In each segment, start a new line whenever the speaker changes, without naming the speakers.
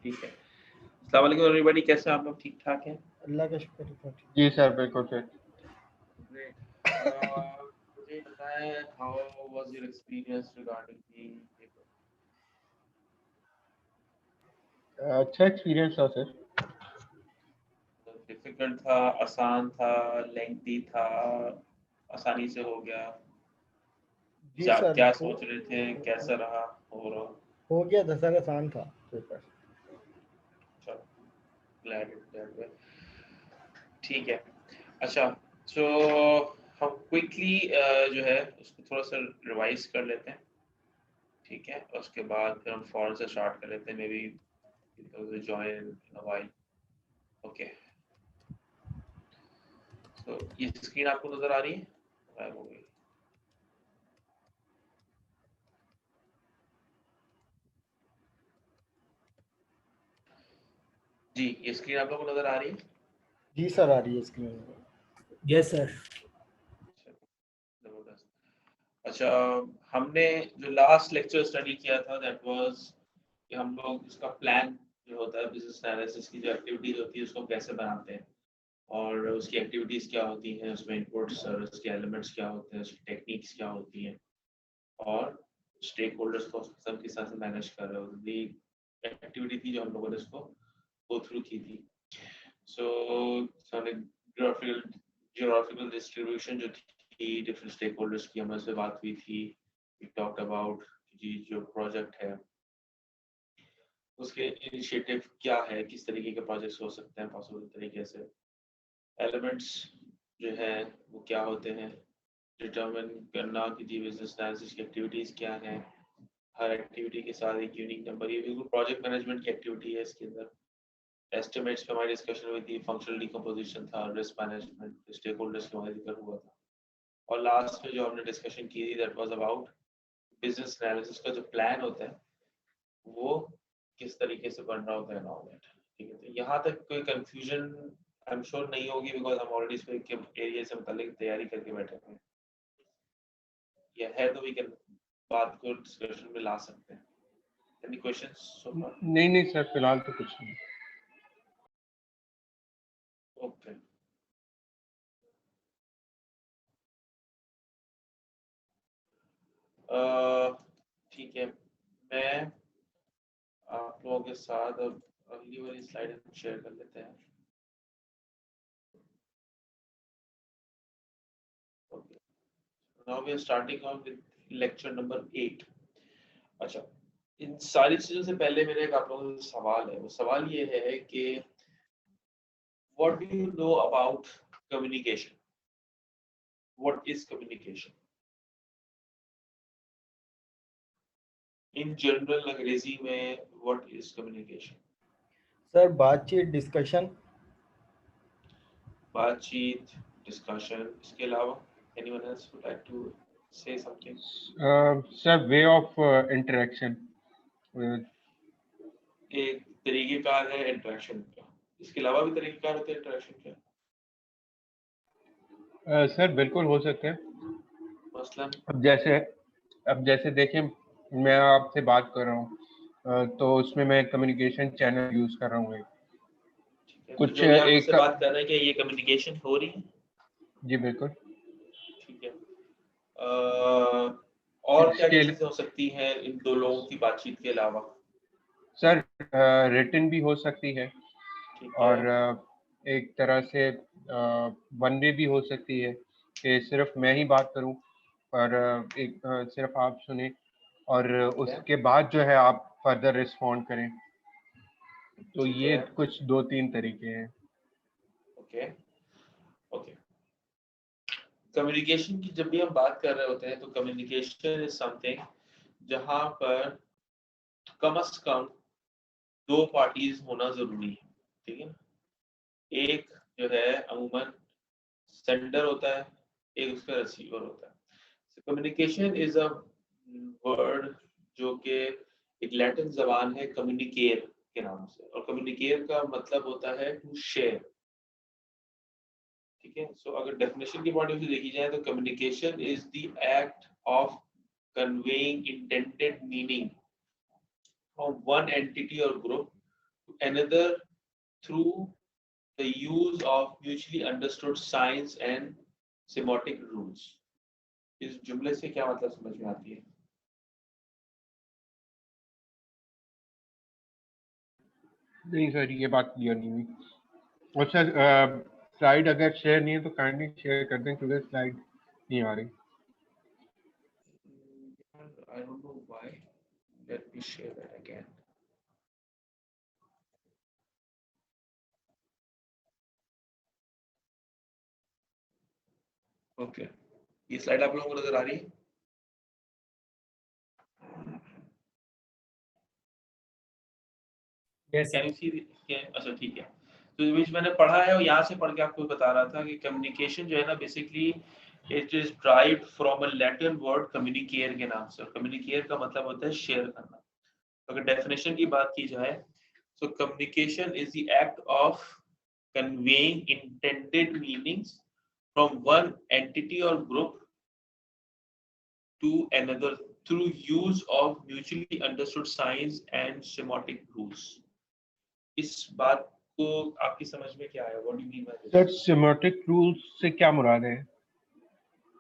ठीक है। अस्सलाम वालेकुम एवरीबॉडी, कैसे हैं आप लोग? ठीक ठाक हैं?
अल्लाह का शुक्र है, ठीक।
जी सर, बिल्कुल फिट।
ग्रेट। मुझे बताएं, how was your experience regarding the paper?
अच्छा एक्सपीरियंस था सर।
डिफिकल्ट था, आसान था, लेंथी था, आसानी से हो गया?
जी
क्या
सर,
क्या सोच रहे थे, कैसा रहा ओवरऑल?
हो गया था सर, आसान था पेपर।
चलो, ग्लैड दैट वे। ठीक है। अच्छा, तो हम क्विकली जो है उसको थोड़ा सा रिवाइज कर लेते हैं, ठीक है? और उसके बाद फिर हम फौरन से स्टार्ट कर लेते हैं, may be join in a while. Okay, तो ये स्क्रीन आपको नजर आ रही है? गायब हो गई। जी, ये स्क्रीन आप लोगों को नजर आ रही है?
जी सर, आ रही है स्क्रीन में।
Yes sir.
जबरदस्त। अच्छा, हमने जो लास्ट लेक्चर स्टडी किया था दैट वाज कि हम लोग इसका प्लान जो होता है, बिजनेस एनालिसिस की जो एक्टिविटीज होती है उसको कैसे बनाते हैं, और उसकी एक्टिविटीज क्या होती हैं, उसमें इनपुट्स और उसके एलिमेंट्स क्या होते हैं, उसकी टेक्निक्स क्या होती हैं, और स्टेक होल्डर्स को सबके साथ मैनेज कर रहे हो। ये एक्टिविटी थी जो हम लोगों ने इसको गो थ्रू की थी। सो हमने ज्योग्राफिकल डिस्ट्रीब्यूशन जो थी डिफरेंट स्टेक होल्डर्स की हमारे से बात हुई थी। वी टॉक्ड अबाउट जी जो प्रोजेक्ट है उसके इनिशिएटिव क्या है, किस तरीके के प्रोजेक्ट्स हो सकते हैं पॉसिबल तरीके से, एलिमेंट्स जो है वो क्या होते हैं, डिटरमिन करना कि जी बिजनेस एनालिसिस की एक्टिविटीज़ क्या हैं, हर एक्टिविटी के साथ एक यूनिक नंबर, ये बिल्कुल प्रोजेक्ट मैनेजमेंट की एक्टिविटी है। इसके अंदर एस्टिमेट्स पे हमारी डिस्कशन हुई थी, फंक्शनल डिकम्पोजिशन था, रिस्क मैनेजमेंट, स्टेक होल्डर्स के हमारे जिक्र हुआ था, और लास्ट में जो हमने डिस्कशन की थी that was about business analysis का जो प्लान होता है वो किस तरीके से बन रहा होता है ना दैट। ठीक है, तो यहाँ तक कोई कंफ्यूजन आई एम श्योर नहीं होगी, बिकॉज हम ऑलरेडी इस एरिया से मुतालिक तैयारी करके बैठे हैं। यह है तो वी कैन बात को डिस्कशन में ला सकते हैं। एनी क्वेश्चंस सो फार?
नहीं सर, फिलहाल तो कुछ नहीं।
ओके, ठीक है, मैं आप लोगों के साथ अब अगली वाली स्लाइड शेयर कर लेते हैं। Okay, now we are starting on with lecture number 8। अच्छा, इन सारी चीजों से पहले मेरे एक आप लोगों से सवाल है। वो सवाल ये है कि what do you know about communication? What is communication in general? अंग्रेजी में व्हाट इज कम्युनिकेशन?
सर, बातचीत, डिस्कशन।
बातचीत, डिस्कशन। इसके अलावा anyone else would like to say something?
Sir, way of interaction.
एक तरीकेकार है इंटरेक्शन का। इसके अलावा भी तरीकेकार होते हैं इंटरेक्शन के?
सर बिल्कुल हो सकते हैं।
मसलन
अब जैसे देखें, मैं आपसे बात कर रहा हूँ, तो उसमें मैं कम्युनिकेशन चैनल यूज कर रहा हूँ।
ठीक है, तो
कुछ
जो भी आप
एक
मुझसे बात कर रहे हैं कि ये कम्युनिकेशन हो रही है?
जी बिल्कुल।
ठीक है। और क्या क्या
इसके
चीजें हो सकती हैं इन दो लोगों की बातचीत के अलावा?
सर रिटन भी हो सकती है,
ठीक
और
है,
एक तरह से वन वे भी हो सकती है कि सिर्फ मैं ही बात करूं और सिर्फ आप सुने, और
ठीक है,
उसके बाद जो है आप फर्दर रिस्पॉन्ड करें। तो
ठीक
ये
है।
कुछ 2-3 तरीके हैं।
Okay, okay. कम्युनिकेशन की जब भी हम बात कर रहे होते हैं तो कम्युनिकेशन इज समथिंग जहां पर कम से कम दो पार्टीज होना जरूरी है। ठीक है, एक जो है अमूमन सेंडर होता है, एक उसका रिसीवर होता है। कम्युनिकेशन इज अ वर्ड जो कि एक लैटिन जबान है कम्युनिकेर के नाम से, और कम्युनिकेर का मतलब होता है टू शेयर। ठीक है, सो अगर डेफिनेशन की पॉइंट ऑफ व्यू देखी जाए तो communication is the act of conveying intended meaning from one entity और group another through the use of mutually understood signs and semiotic rules. इस जुमले से क्या मतलब समझ में आती है?
नहीं सर, ये बात क्लियर नहीं हुई। और सर स्लाइड अगर शेयर नहीं है तो काइंडली शेयर कर दें, क्योंकि स्लाइड नहीं आ रही।
I don't know why. Let me share that again. Okay. ये स्लाइड आप लोगों को नजर आ रही है?
Yes,
Can you see अच्छा ठीक है। तो जो मैंने पढ़ा है वो यहाँ से पढ़ के आपको बता रहा था कि कम्युनिकेशन जो है ना basically it is derived from a Latin word communicare के नाम से। और कम्युनिकेयर का मतलब होता है शेयर करना। अगर डेफिनेशन की बात की जाए तो communication is the act of conveying intended meanings from one entity और group to another through use of mutually understood signs and semiotic rules. इस बात को आपकी समझ में क्या आया? What do you mean by this?
Sir semiotic rules से क्या मुराद है?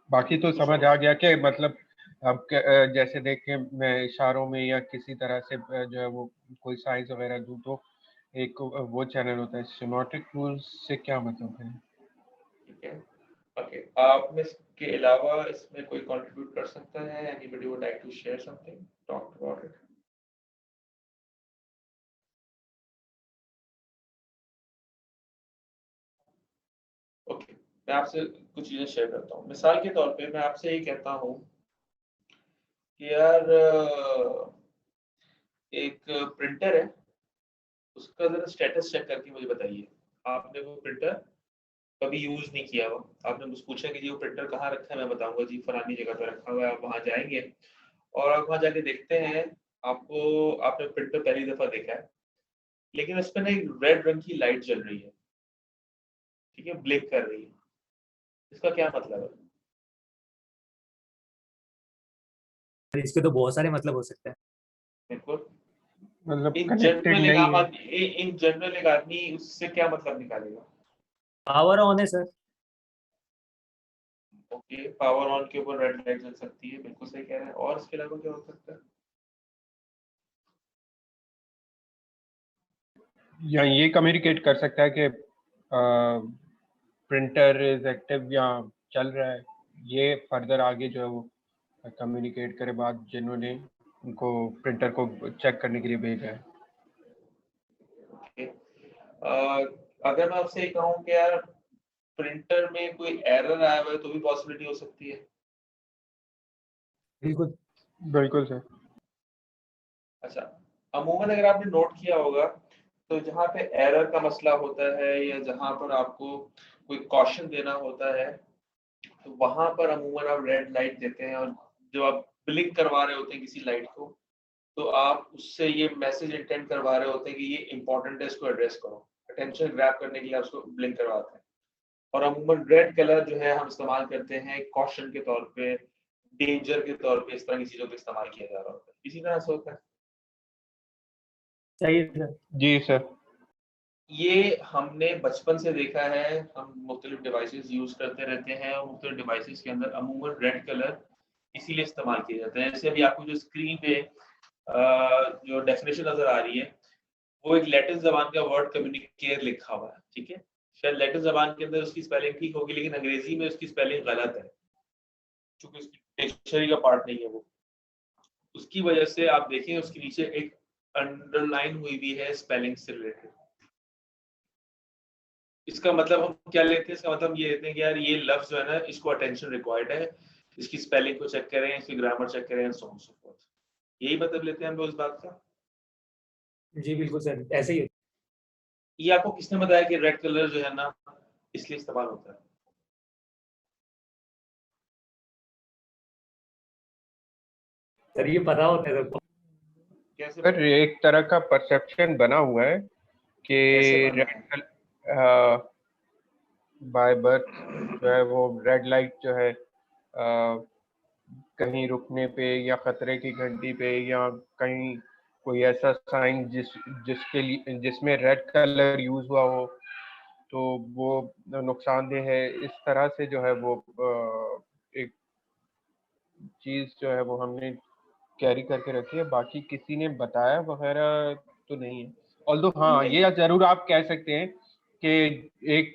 बाकी तो समझ आ गया कि मतलब अब जैसे देखें मैं इशारों में या किसी तरह से जो है वो कोई साइंस वगैरह दूं तो एक वो चैनल होता है। सेमोटिक रूल्स से क्या मतलब है?
ठीक है, ओके। आप में के अलावा इसमें कोई कंट्रीब्यूट कर सकता है? Anybody would like to share something, talk about it? Okay, मैं आपसे कुछ चीजें शेयर करता हूँ। मिसाल के तौर पे मैं आपसे ये कहता हूँ कि यार एक प्रिंटर है, उसका जरा स्टेटस चेक करके मुझे बताइए। आपने वो प्रिंटर कभी यूज नहीं किया हुआ, आपने मुझसे पूछा कि जी वो प्रिंटर कहाँ रखा है, मैं बताऊंगा जी फलानी जगह पे रखा हुआ है। आप वहां जाएंगे और आप वहां जाके देखते हैं, आपने प्रिंटर पहली दफा देखा है, लेकिन उस पर ना एक रेड रंग की लाइट जल रही है, ठीक है, ब्लिंक कर रही है। इसका क्या मतलब है?
इसके तो बहुत सारे मतलब हो सकते हैं।
बिल्कुल।
मतलब
इन
कनेक्टेड
जनरल
नहीं है।
एक आदमी उससे क्या मतलब निकालेगा?
पावर ऑन है सर।
ओके, पावर ऑन के ऊपर रेड लाइट जल सकती है, बिल्कुल सही कह रहे हैं। और इसके अलावा क्या हो सकता है?
या ये कम्युनिकेट कर सकता है कि प्रिंटर इज एक्टिव या चल रहा है। ये फर्दर आगे जो है वो कम्युनिकेट करे बाद जिन्होंने उनको प्रिंटर को चेक करने के लिए भेजा है।
ओके, अगर मैं आपसे ये कहूँ कि यार प्रिंटर में कोई एरर आया हुआ है तो भी पॉसिबिलिटी हो सकती है।
बिल्कुल।
बिल्कुल सर।
अच्छा, अमूमन अगर आपने नोट किया होगा तो जहाँ पे एरर का मसला होता है या जहाँ पर आपको कोई कॉशन देना होता है तो वहां पर अमूमन आप रेड लाइट देते हैं, और जब आप ब्लिंक करवा रहे होते हैं किसी लाइट को तो आप उससे ये मैसेज इंटेंड करवा रहे होते हैं कि ये इंपॉर्टेंट है, इसको एड्रेस करो। अटेंशन ग्रैब करने के लिए आप उसको ब्लिंक करवाते हैं। और अमूमन रेड कलर जो है हम इस्तेमाल करते हैं कॉशन के तौर पे, डेंजर के तौर पे, इस तरह की चीजों पे इस्तेमाल किया जा रहा होता है। इसी तरह से होता है।
सही है सर।
जी सर।
ये हमने बचपन से देखा है, हम मुख्तलिफ डिवाइसेस यूज करते रहते हैं और मुख्तलिफ डिवाइसेस के अंदर अमूमन रेड कलर इसीलिए इस्तेमाल किए जाते हैं। जैसे अभी आपको जो स्क्रीन पे जो डेफिनेशन नजर आ रही है वो एक लैटिन जबान का वर्ड कम्युनिकेयर लिखा हुआ है, ठीक है। शायद लैटिन जबान के अंदर उसकी स्पेलिंग ठीक होगी लेकिन अंग्रेजी में उसकी स्पेलिंग गलत है, क्योंकि उसकी डिक्शनरी का पार्ट नहीं है वो। उसकी वजह से आप देखें उसके नीचे एक अंडरलाइन हुई भी है स्पेलिंग से रिलेटेड। इसका मतलब हम क्या लेते हैं? इसका मतलब ये लेते हैं कि यार ये लफ्ज जो है ना इसको अटेंशन रिक्वायर्ड है, इसकी स्पेलिंग को चेक करें, इसकी ग्रामर चेक करें, सो ऑन सो फोर्थ। यही मतलब लेते हैं हम लोग इस बात का।
जी बिल्कुल सर, ऐसे ही है।
ये आपको किसने बताया कि रेड कलर जो है ना इसलिए इस्तेमाल होता है?
सर ये पता होता है सबको।
कैसे
सर एक तरह का परसेप्शन बना हुआ है कि
बना है?
रेड बाय बर्थ जो है वो रेड लाइट जो है कहीं रुकने पे या खतरे की घंटी पे या कहीं कोई ऐसा साइन जिसके लिए जिसमें रेड कलर यूज हुआ हो तो वो नुकसानदेह है। इस तरह से जो है वो एक चीज जो है वो हमने कैरी करके रखी है। बाकी किसी ने बताया वगैरह तो नहीं है। ऑल्दो हाँ, ये जरूर आप कह सकते हैं कि एक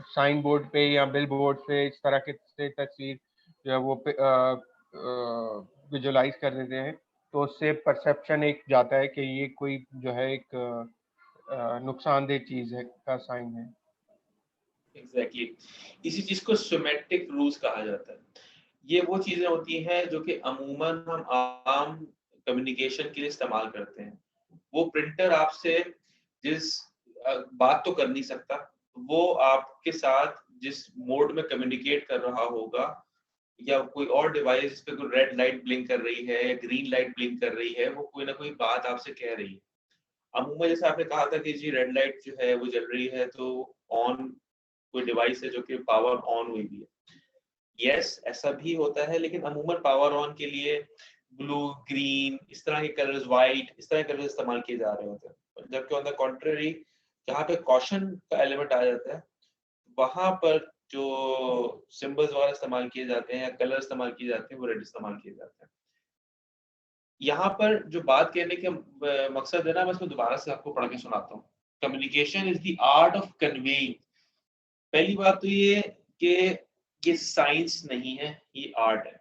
साइन बोर्ड पे या बिल बोर्ड पे इस तरह के से तस्वीर जो है वो विजुलाइज कर देते हैं तो उससे परसेप्शन एक जाता है कि ये कोई जो है एक नुकसानदेह चीज है का साइन है।
एग्जैक्टली इसी चीज को सिमेट्रिक रूल्स कहा जाता है। ये वो चीजें होती हैं जो कि अमूमन हम आम कम्युनिकेशन के लिए इस्तेमाल करते हैं। वो प्रिंटर आपसे जिस बात तो कर नहीं सकता, वो आपके साथ जिस मोड में कम्युनिकेट कर रहा होगा या कोई और डिवाइस जिस पे कोई रेड लाइट ब्लिंक कर रही है या ग्रीन लाइट ब्लिंक कर रही है, वो कोई ना कोई बात आपसे कह रही है। अमूमन जैसे आपने कहा था कि जी रेड लाइट जो है वो जल रही है तो ऑन कोई डिवाइस है जो कि पावर ऑन हुई भी है। यस, ऐसा भी होता है, लेकिन अमूमन पावर ऑन के लिए ब्लू, ग्रीन, इस तरह के कलर्स, व्हाइट, इस तरह के कलर्स इस्तेमाल किए जा रहे होते हैं। जबकि ऑन द कॉन्ट्ररी जहाँ पे कॉशन का एलिमेंट आ जाता है, वहां पर जो सिंबल्स वगैरह इस्तेमाल किए जाते हैं या कलर इस्तेमाल किए जाते हैं वो रेड इस्तेमाल किए जाते हैं। यहाँ पर जो बात कहने के मकसद है ना, बस मैं दोबारा से आपको पढ़ के सुनाता हूँ। Communication is the art of conveying. पहली बात तो ये कि ये साइंस नहीं है, ये आर्ट है।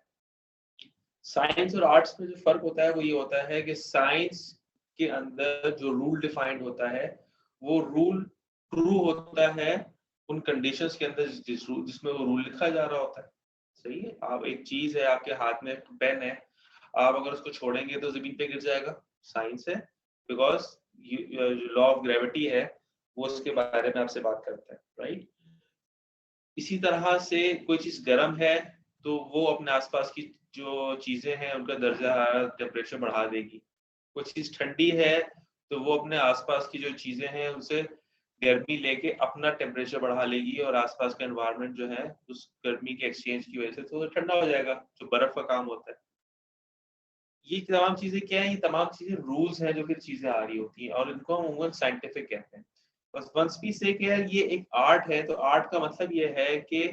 साइंस और आर्ट्स में जो फर्क होता है वो ये होता है कि साइंस के अंदर जो रूल डिफाइंड होता है वो रूल ट्रू होता है उन कंडीशंस के अंदर जिसमें वो रूल लिखा जा रहा होता है। सही है। आप एक चीज है, आपके हाथ में पेन है, आप अगर उसको छोड़ेंगे तो जमीन पे गिर जाएगा, साइंस है। बिकॉज जो लॉ ऑफ ग्रेविटी है वो उसके बारे में आपसे बात करता है, राइट। इसी तरह से कोई चीज गर्म है तो वो अपने आसपास की जो चीजें हैं उनका दर्जा टेम्परेचर बढ़ा देगी। कोई चीज ठंडी है तो वो अपने आसपास की जो चीजें हैं उनसे गर्मी लेके अपना टेम्परेचर बढ़ा लेगी और आसपास का एनवायरनमेंट जो है उस गर्मी के एक्सचेंज की वजह से तो ठंडा हो जाएगा, जो बर्फ का काम होता है। ये तमाम चीजें क्या है, ये तमाम चीजें रूल्स हैं जो फिर चीजें आ रही होती हैं और इनको हम अमूमन साइंटिफिक कहते हैं। बस वंस भी से क्या ये एक आर्ट है, तो आर्ट का मतलब ये है कि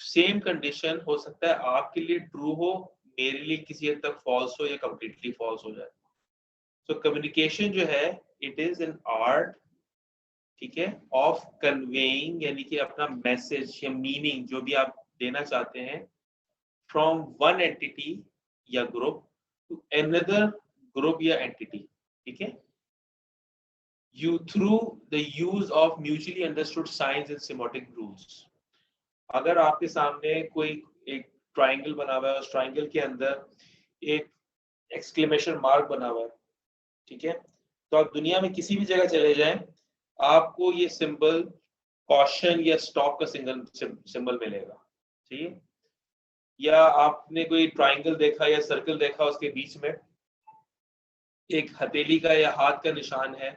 सेम कंडीशन हो सकता है आपके लिए ट्रू हो, मेरे लिए किसी हद तक फॉल्स हो या कंप्लीटली फॉल्स हो जाए। तो कम्युनिकेशन जो है इट इज एन आर्ट, ठीक है, ऑफ कन्वेइंग, यानी कि अपना मैसेज या मीनिंग जो भी आप देना चाहते हैं फ्रॉम वन एंटिटी या ग्रुप टू अनदर ग्रुप या एंटिटी, ठीक है, you through the use of mutually understood signs and semiotic rules। अगर आपके सामने कोई एक ट्राइंगल बना हुआ है, उस ट्राइंगल के अंदर एक एक्सक्लेमेशन मार्क बना हुआ है, ठीक है, तो आप दुनिया में किसी भी जगह चले जाएं, आपको ये सिंबल कॉशन या स्टॉप का सिंबल मिलेगा, ठीक है। या आपने कोई ट्राइंगल देखा या सर्कल देखा, उसके बीच में एक हथेली का या हाथ का निशान है,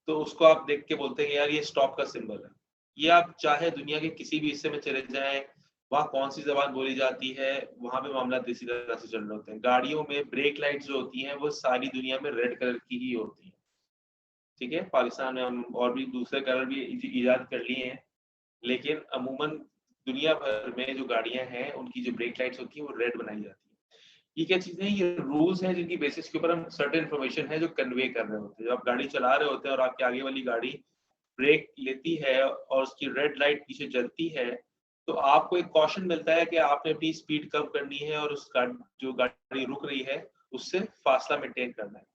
तो उसको आप देख के बोलते हैं यार ये स्टॉप का सिंबल है। ये आप चाहे दुनिया के किसी भी हिस्से में चले जाएं, वहाँ कौन सी जबान बोली जाती है, वहां पे मामला इसी तरह से चल रहे होते हैं। गाड़ियों में ब्रेक लाइट्स जो होती हैं वो सारी दुनिया में रेड कलर की ही होती हैं, ठीक है। पाकिस्तान में हम और भी दूसरे कलर भी ईजाद कर लिए हैं, लेकिन अमूमन दुनिया भर में जो गाड़ियां हैं उनकी जो ब्रेक लाइट्स होती हैं वो रेड बनाई जाती है। ये क्या चीजें हैं, ये रूल्स हैं जिनकी बेसिस के ऊपर हम सर्टेन इन्फॉर्मेशन है जो कन्वे कर रहे होते हैं। जब आप गाड़ी चला रहे होते हैं और आपके आगे वाली गाड़ी ब्रेक लेती है और उसकी रेड लाइट पीछे जलती है, तो आपको एक कॉशन मिलता है कि आपने अपनी स्पीड कम करनी है और उस जो गाड़ी रुक रही है उससे फासला मेंटेन करना है।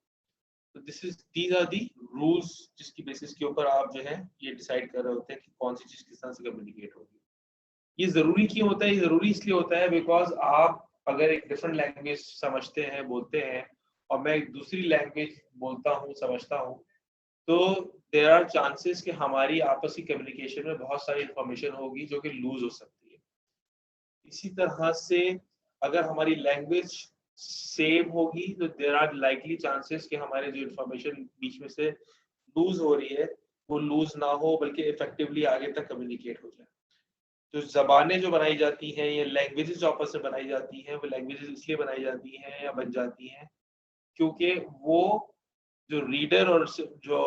तो दीज आर दी रूल्स जिसकी बेसिस के ऊपर आप जो है ये डिसाइड कर रहे होते हैं कि कौन सी चीज किस तरह से कम्युनिकेट होगी। ये जरूरी क्यों होता है? ये जरूरी इसलिए होता है बिकॉज आप अगर एक डिफरेंट लैंग्वेज समझते हैं, बोलते हैं, और मैं एक दूसरी लैंग्वेज बोलता हूँ, समझता हूँ, तो देयर आर चांसेस कि हमारी आपस की कम्युनिकेशन में बहुत सारी इंफॉर्मेशन होगी जो कि लूज हो सकती है। इसी तरह से अगर हमारी लैंग्वेज सेम होगी तो देयर आर लाइकली चांसेस कि हमारे जो इंफॉर्मेशन बीच में से लूज हो रही है वो लूज ना हो, बल्कि इफेक्टिवली आगे तक कम्युनिकेट हो जाए। तो जबानें जो बनाई जाती हैं या लैंग्वेजेस जो आपस में बनाई जाती हैं, वो लैंग्वेजेस इसलिए बनाई जाती हैं या बन जाती हैं क्योंकि वो जो रीडर और जो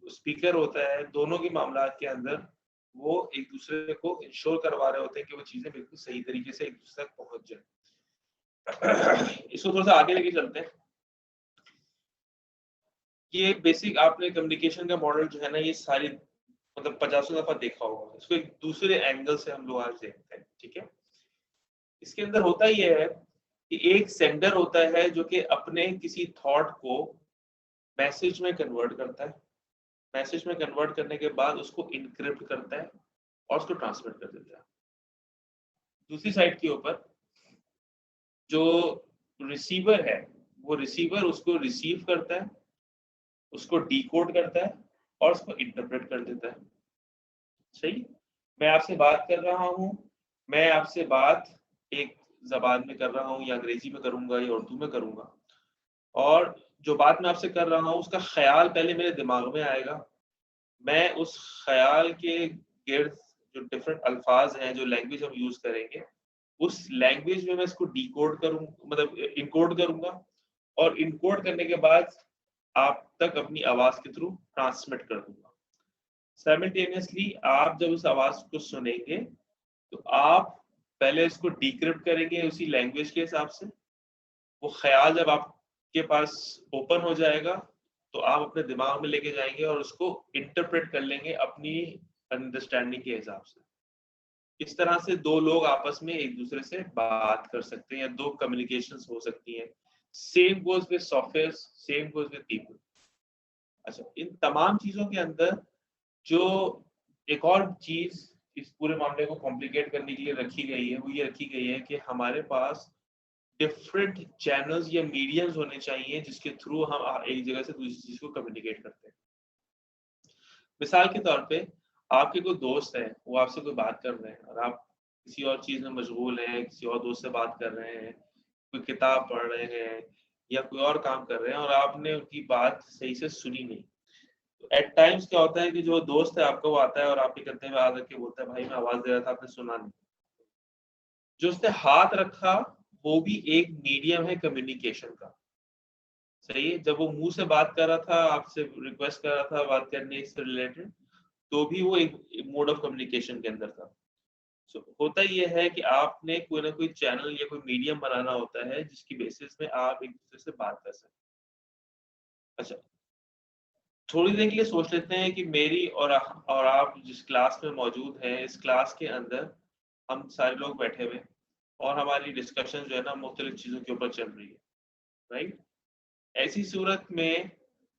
स्पीकर होता है, दोनों के मामला के अंदर वो एक दूसरे को इंश्योर करवा रहे होते हैं कि वो चीजें बिल्कुल सही तरीके से एक दूसरे तक पहुंच जाए। इसको थोड़ा सा आगे लेके चलते हैं। ये बेसिक आपने कम्युनिकेशन का मॉडल जो है ना, ये सारी मतलब 50 दफा देखा होगा। इसको एक दूसरे एंगल से हम लोग आज देखते हैं, ठीक है। इसके अंदर होता ये है कि एक सेंडर होता है जो कि अपने किसी थॉट को मैसेज में कन्वर्ट करता है, मैसेज में कन्वर्ट करने के बाद उसको इनक्रिप्ट करता है और उसको ट्रांसमिट कर देता है। दूसरी साइड के ऊपर जो रिसीवर है, वो रिसीवर उसको रिसीव करता है, उसको डिकोड करता है और उसको इंटरप्रेट कर देता है। सही, मैं आपसे बात कर रहा हूँ, मैं आपसे बात एक जबान में कर रहा हूँ, या अंग्रेजी में करूंगा या उर्दू में करूंगा, और जो बात मैं आपसे कर रहा हूँ उसका ख्याल पहले मेरे दिमाग में आएगा। मैं उस ख्याल के गिर्द जो डिफरेंट अल्फाज हैं, जो लैंग्वेज हम यूज करेंगे, उस लैंग्वेज में मैं इसको डिकोड करूँ, मतलब इनकोड करूंगा, और इनकोड करने के बाद आप तक अपनी आवाज के थ्रू ट्रांसमिट कर दूंगा। साइमल्टेनियसली आप जब उस आवाज को सुनेंगे तो आप पहले इसको डिक्रिप्ट करेंगे उसी लैंग्वेज के हिसाब से। वो ख्याल जब आपके पास ओपन हो जाएगा तो आप अपने दिमाग में लेके जाएंगे और उसको इंटरप्रेट कर लेंगे अपनी अंडरस्टैंडिंग के हिसाब से। इस तरह से दो लोग आपस में एक दूसरे से बात कर सकते हैं, या दो कम्युनिकेशंस हो सकती हैं। Same goes with software, same goes with people. अच्छा, इन तमाम चीजों के अंदर जो एक और चीज इस पूरे मामले को कॉम्प्लिकेट करने के लिए रखी गई है, वो ये रखी गई है कि हमारे पास डिफरेंट चैनल्स या मीडियम्स होने चाहिए जिसके थ्रू हम एक जगह से दूसरी चीज को कम्युनिकेट करते हैं। मिसाल के तौर पे आपके कोई दोस्त है, वो आपसे कोई बात कर रहे हैं और आप किसी और चीज में मशगूल हैं, किसी और दोस्त से बात कर रहे हैं, कोई किताब पढ़ रहे हैं या कोई और काम कर रहे हैं, और आपने उनकी बात सही से सुनी नहीं। तो एट टाइम्स क्या होता है कि जो दोस्त है आपका, वो आता है और आपके कंधे में हाथ रख के बोलता है, भाई मैं आवाज दे रहा था, आपने सुना नहीं। जो उसने हाथ रखा वो भी एक मीडियम है कम्युनिकेशन का। सही है, जब वो मुंह से बात कर रहा था, आपसे रिक्वेस्ट कर रहा था बात करने से रिलेटेड, तो भी वो एक मोड ऑफ कम्युनिकेशन के अंदर था। होता ये है कि आपने कोई ना कोई चैनल या कोई मीडियम बनाना होता है जिसकी बेसिस में आप एक दूसरे से बात कर सकते हैं। अच्छा, थोड़ी देर के लिए सोच लेते हैं कि मेरी और आप जिस क्लास में मौजूद हैं, इस क्लास के अंदर हम सारे लोग बैठे हुए और हमारी डिस्कशन जो है ना मुख्तलिफ चीजों के ऊपर चल रही है, राइट। ऐसी सूरत में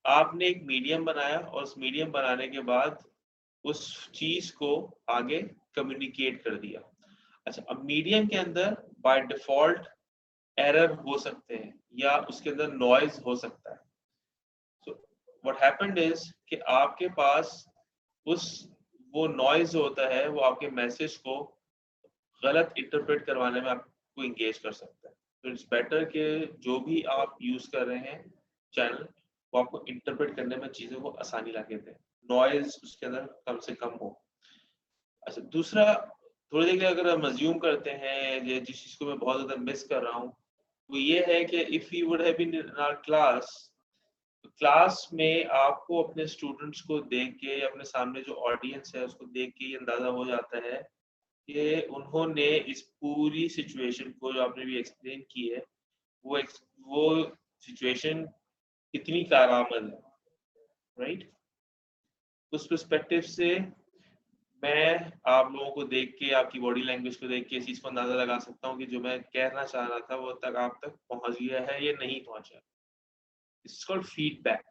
आपने एक मीडियम बनाया और उस मीडियम बनाने के बाद उस चीज को आगे कम्युनिकेट कर दिया। अच्छा, अब मीडियम के अंदर बाय डिफॉल्ट एरर हो सकते हैं या उसके अंदर नॉइज हो सकता है। सो व्हाट हैपेंड इज कि आपके पास उस वो नॉइज जो होता है वो आपके मैसेज को गलत इंटरप्रेट करवाने में आपको इंगेज कर सकता है। तो इट्स बेटर कि जो भी आप यूज कर रहे हैं चैनल, वो आपको इंटरप्रेट करने में चीजों को आसानी ला के दें, नॉइज उसके अंदर कम से कम हो। अच्छा, दूसरा, थोड़ी देर के अगर हम अज्यूम करते हैं जिस चीज को मैं बहुत ज्यादा मिस कर रहा हूँ, वो ये है कि if you would have been in our class, class में आपको अपने स्टूडेंट्स को देख के या अपने सामने जो ऑडियंस है उसको देख के ये अंदाजा हो जाता है कि उन्होंने इस पूरी सिचुएशन को जो आपने भी एक्सप्लेन की है, वो सिचुएशन कितनी कारआमद है, राइट। उस पर्सपेक्टिव से मैं आप लोगों को देख के, आपकी बॉडी लैंग्वेज को देख के इस चीज को अंदाजा लगा सकता हूँ कि जो मैं कहना चाह रहा था वो तक आप तक पहुंच गया है या नहीं पहुंचा। It's called feedback.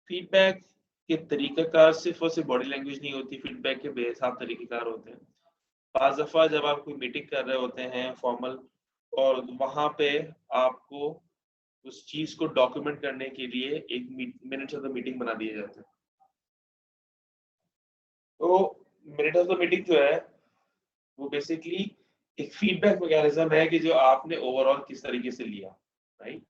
फीडबैक के तरीकाकार सिर्फ और सिर्फ बॉडी लैंग्वेज नहीं होती, फीडबैक के बेहिसाब तरीकेकार होते हैं। बाज़ दफा जब आप कोई मीटिंग कर रहे होते हैं फॉर्मल, और वहां पे आपको उस चीज को डॉक्यूमेंट करने के लिए एक मिनट ऑफ द मीटिंग बना दिए जाते हैं। तो मिनट ऑफ द मीटिंग जो है वो बेसिकली एक फीडबैक मैकेनिज्म है कि जो आपने ओवरऑल किस तरीके से लिया, राइट।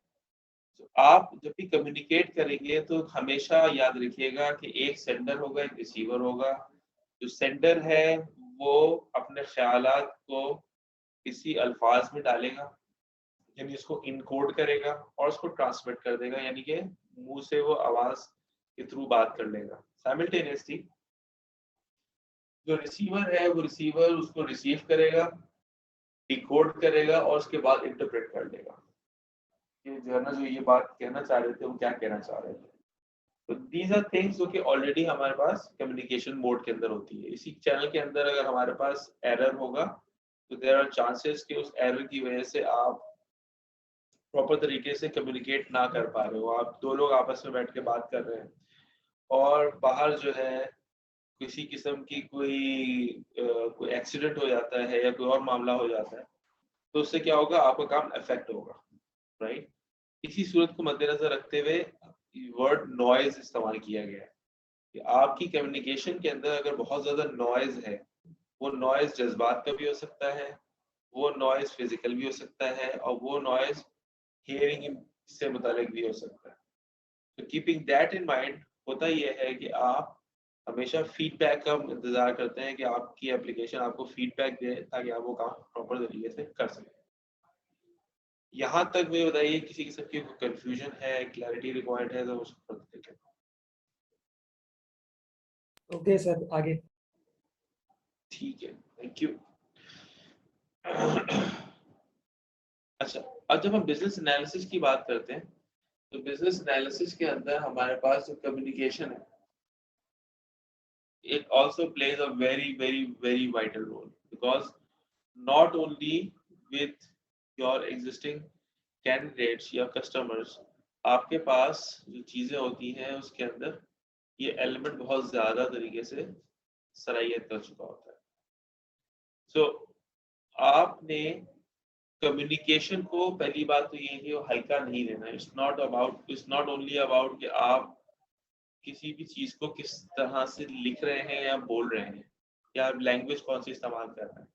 तो आप जब भी कम्युनिकेट करेंगे तो हमेशा याद रखिएगा कि एक सेंडर होगा, एक रिसीवर होगा। जो सेंडर है वो अपने ख्यालात को किसी अल्फाज में डालेगा, यानी उसको इनकोड करेगा और उसको ट्रांसमिट कर देगा, यानी कि मुंह से वो आवाज के थ्रू बात कर लेगा। साइमल्टेनियसली जो रिसीवर है वो रिसीवर उसको रिसीव करेगा, डिकोड करेगा और उसके बाद इंटरप्रेट कर लेगा कि जो है ना, जो ये बात कहना चाह रहे थे वो क्या कहना चाह रहे थे। तो दीज आर थिंग्स जो कि ऑलरेडी हमारे पास कम्युनिकेशन मोड के अंदर होती है। इसी चैनल के अंदर अगर हमारे पास एरर होगा तो देयर आर चांसेस कि उस एरर की वजह से आप प्रॉपर तरीके से कम्युनिकेट ना कर पा रहे हो। आप दो लोग आपस में बैठ के बात कर रहे हैं और बाहर जो है किसी किस्म की कोई एक्सीडेंट हो जाता है या कोई और मामला हो जाता है, तो उससे क्या होगा, आपका काम अफेक्ट होगा, राइट। इसी सूरत को मद्देनजर रखते हुए वर्ड नॉइज इस्तेमाल किया गया है कि आपकी कम्युनिकेशन के अंदर अगर बहुत ज्यादा नॉइज है, वो नॉइज जज्बात का भी हो सकता है, वो नॉइज फिजिकल भी हो सकता है और वो नॉइज हियरिंग से मुतालिक भी हो सकता है। तो कीपिंग दैट इन माइंड, होता यह है कि आप हमेशा फीडबैक का इंतजार करते हैं कि आपकी एप्लीकेशन आपको फीडबैक दे ताकि आप वो काम प्रॉपर तरीके से कर सकें। यहाँ तक मुझे बताइए किसी किस्म की कंफ्यूजन है, क्लैरिटी रिक्वायर्ड है तो उसको देखें।
ओके सर, आगे।
ठीक है, थैंक यू। अच्छा, अब जब हम बिजनेस एनालिसिस की बात करते हैं तो बिजनेस एनालिसिस के अंदर हमारे पास जो कम्युनिकेशन है, it also plays a very vital role because not only with your existing candidates या customers, आपके पास जो चीजें होती हैं उसके अंदर ये एलिमेंट बहुत ज्यादा तरीके से सराहियत कर चुका होता है। सो आपने कम्युनिकेशन को, पहली बात तो ये है कि वो हल्का नहीं लेना। इट्स नॉट ओनली अबाउट कि आप किसी भी चीज को किस तरह से लिख रहे हैं या बोल रहे हैं या लैंग्वेज कौन सी इस्तेमाल कर रहे हैं।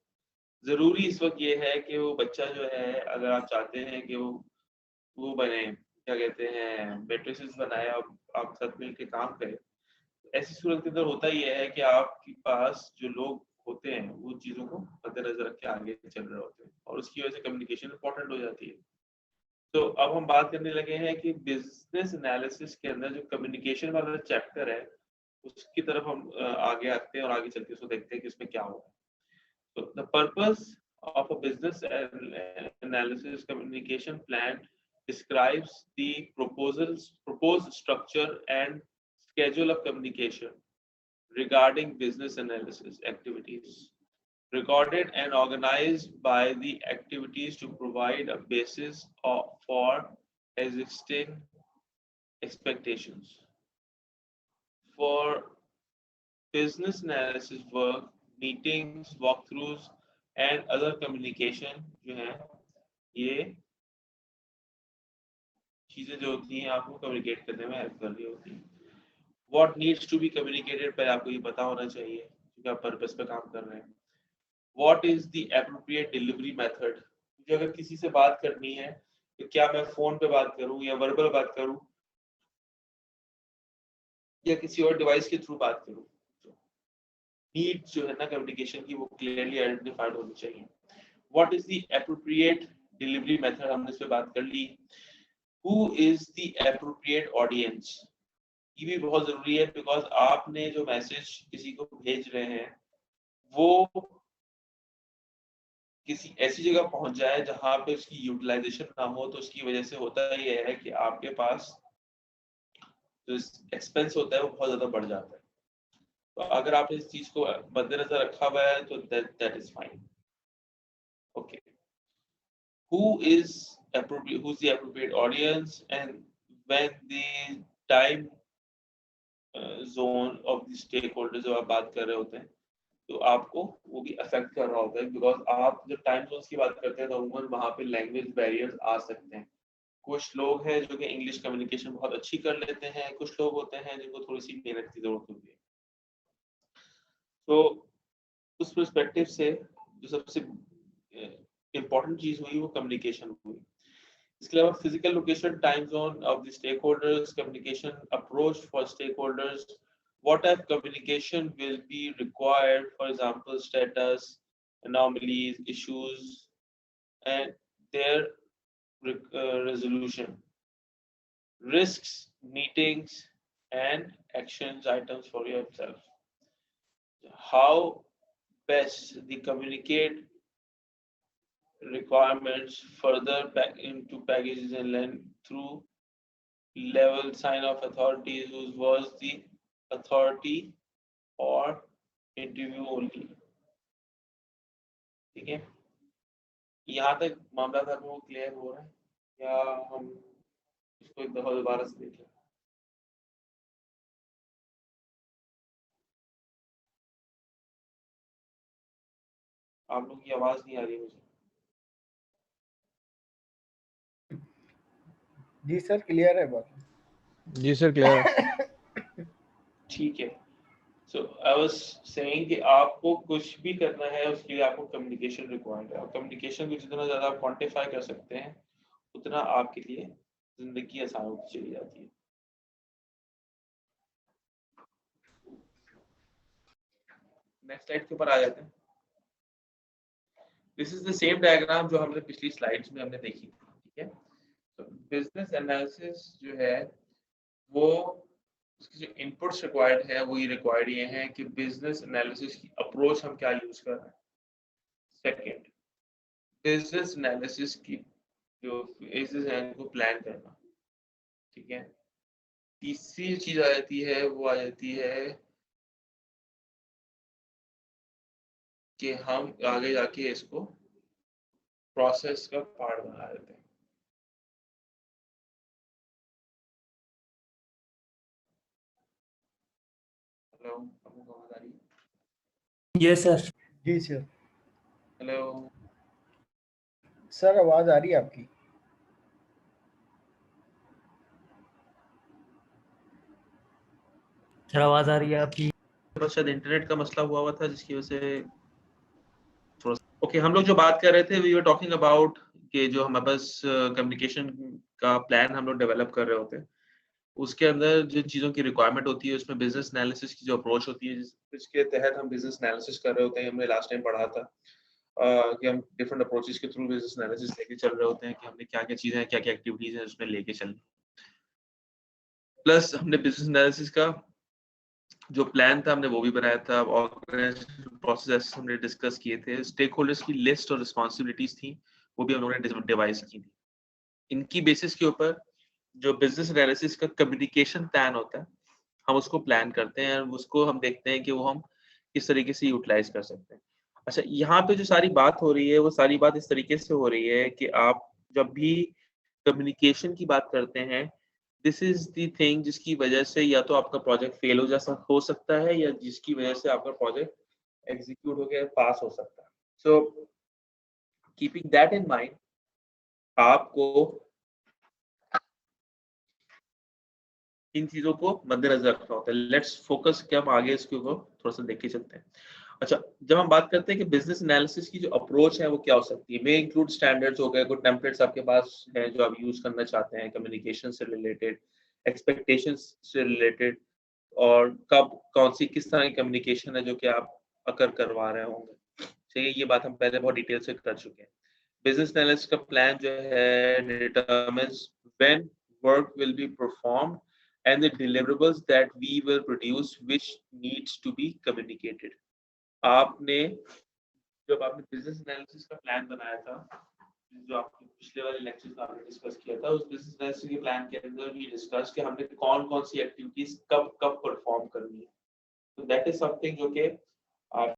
जरूरी इस वक्त ये है कि वो बच्चा जो है, अगर आप चाहते हैं कि वो बने, क्या कहते हैं, मैट्रिसेस बनाए और आप साथ मिलकर काम करें, ऐसी सूरत के अंदर होता ये है कि आपके पास जो लोग होते हैं वो चीजों को मद्देनजर रख के आगे चल रहे होते हैं और उसकी वजह से कम्युनिकेशन इंपॉर्टेंट हो जाती है। तो अब हम बात करने लगे हैं कि बिजनेस एनालिसिस के अंदर जो कम्युनिकेशन वाला चैप्टर है उसकी तरफ हम आगे आते हैं और आगे चल के उसको देखते हैं कि उसमें क्या होगा। तो the purpose of a business analysis communication plan describes the proposed structure and schedule of communication regarding business analysis activities, recorded and organized by the activities to provide a basis for existing expectations. For business analysis work, meetings, walkthroughs and other communication जो है, ये चीजें जो होती हैं आपको communicate करने में हेल्प कर रही होती हैं। What needs to be communicated, पहले आपको ये पता होना चाहिए क्योंकि आप पर्पस पे काम कर रहे हैं। What is the appropriate delivery method, मुझे अगर किसी से बात करनी है तो क्या मैं फोन पे बात करूं या वर्बल बात करूं या किसी और डिवाइस के थ्रू बात करूं। नीड जो है ना कम्युनिकेशन की, वो क्लियरली आइडेंटिफाइड होनी चाहिए। What is the appropriate delivery method, हमने इस पे बात कर ली। Who is the appropriate audience, ये भी बहुत जरूरी है बिकॉज आपने जो मैसेज किसी को भेज रहे हैं वो किसी ऐसी जगह पहुंच जाए जहां पे उसकी यूटिलाइजेशन ना हो, तो उसकी वजह से होता ये है कि आपके पास जो एक्सपेंस होता है वो बहुत ज्यादा बढ़ जाता है। तो अगर आपने इस चीज को मद्देनजर रखा हुआ है तो that is fine. Okay. Who's the appropriate audience and when the time zone of the stakeholders जब आप बात कर रहे होते हैं तो आपको वो भी अफेक्ट कर रहा होता है बिकॉज आप जब टाइम जोन्स की बात करते हैं तो अमूमन वहाँ पे लैंग्वेज बैरियर्स आ सकते हैं। कुछ लोग हैं जो कि इंग्लिश कम्युनिकेशन बहुत अच्छी कर लेते हैं, कुछ लोग होते हैं जिनको थोड़ी सी मेहनत की जरूरत होती है। तो उस पर्सपेक्टिव से जो सबसे इम्पोर्टेंट चीज हुई वो कम्युनिकेशन हुई। इसके अलावा physical location, time zone of the stakeholders, communication approach for stakeholders, what type of communication will be required, for example status, anomalies, issues and their resolution, risks meetings and actions items for yourself. How best they communicate requirements further into packages and then through level sign of authorities who was the authority or interview only. ठीक है, यहाँ तक मामला था वो clear हो रहा है या हम इसको एक दफा दोबारा से देखें? आप लोगों की आवाज नहीं आ रही मुझे।
जी सर क्लियर है बात।
जी सर क्लियर है।
ठीक है, सो आई वाज सेइंग कि आपको कुछ भी करना है उसके लिए आपको कम्युनिकेशन रिक्वायर्ड है, और कम्युनिकेशन को जितना ज़्यादा आप क्वांटिफाई कर सकते हैं उतना आपके लिए जिंदगी आसान होती चली जाती है। नेक्स्ट स्लाइड के ऊपर आ जाते हैं। This is the same diagram जो हमने पिछली स्लाइड्स में हमने देखी थी, ठीक है। तो बिजनेस एनालिसिस जो है वो उसकी जो इनपुट्स रिक्वायर्ड है वो ये रिक्वायर्ड ये है कि बिजनेस एनालिसिस की अप्रोच हम क्या यूज कर रहे हैं। सेकंड, बिजनेस एनालिसिस की जो फेजेस हैं उनको प्लान करना, ठीक है। तीसरी चीज आ जाती है वो आ जाती है कि हम आगे जाके इसको प्रोसेस का पार्ट बना देते हैं। हेलो, आपको आवाज आ रही है?
Yes sir.
जी सर।
हेलो
सर आवाज आ रही है आपकी।
सर आवाज आ रही है आपकी।
बस शायद इंटरनेट का मसला हुआ था जिसकी वजह से थोड़ा ओके। हम लोग जो बात कर रहे थे वी वर टॉकिंग अबाउट कि जो हमारे पास कम्युनिकेशन का प्लान हम लोग डेवलप कर रहे होते हैं, उसके अंदर जिन चीज़ों की रिक्वायरमेंट होती है उसमें बिजनेस एनालिसिस की जो अप्रोच होती है जिसके तहत हम बिजनेस एनालिसिस कर रहे होते हैं। हमने लास्ट टाइम पढ़ा था कि हम डिफरेंट अप्रोचेस के थ्रू बिजनेस एनालिसिस लेके चल रहे होते हैं कि हमने क्या क्या चीज़ें क्या क्या एक्टिविटीज़ हैं उसमें लेके चलनी। प्लस हमने बिजनेस एनालिसिस का जो प्लान था हमने वो भी बनाया था, ऑर्गेनाइजेशन प्रोसेस हमने डिस्कस किए थे, स्टेक होल्डर्स की लिस्ट और रिस्पॉन्सिबिलिटीज थी वो भी हम लोगों ने डिवाइस की थी। इनकी बेसिस के ऊपर जो बिजनेस एनालिसिस का कम्युनिकेशन प्लान होता है हम उसको प्लान करते हैं, उसको हम देखते हैं कि वो हम किस तरीके से यूटिलाइज कर सकते हैं। अच्छा, यहाँ पे जो सारी बात हो रही है वो सारी बात इस तरीके से हो रही है कि आप जब भी कम्युनिकेशन की बात करते हैं दिस इज द थिंग जिसकी वजह से या तो आपका प्रोजेक्ट फेल हो सकता है या जिसकी वजह से आपका प्रोजेक्ट एग्जीक्यूट होकर पास हो सकता है। So keeping that in mind आपको इन चीजों को मद्देनजर रखना होता है। लेट्स फोकस कि हम आगे इसके ऊपर थोड़ा सा देख के चलते हैं। अच्छा, जब हम बात करते हैं कि बिजनेस एनालिसिस की जो अप्रोच है वो क्या हो सकती है, मे इंक्लूड स्टैंडर्ड्स हो गए, कुछ टेम्पलेट्स आपके पास हैं जो आप यूज करना चाहते हैं कम्युनिकेशन से रिलेटेड, एक्सपेक्टेशंस से रिलेटेड, और कब कौन सी किस तरह की कम्युनिकेशन है जो कि आप अकर करवा रहे होंगे। चाहिए ये बात हम पहले बहुत डिटेल से कर चुके हैं। बिजनेस एनालिसिस का प्लान जो है determines when work will be performed and the deliverables that we will produce which needs to be communicated। आपने जब आपने बिजनेस एनालिसिस का प्लान बनाया था जो आपने पिछले वाले लेक्चर में आपने डिस्कस किया था, उस बिजनेस एनालिसिस के प्लान के अंदर भी डिस्कस कि हमने कौन कौन सी एक्टिविटीज कब कब परफॉर्म करनी है। तो दैट इज समथिंग जो कि आप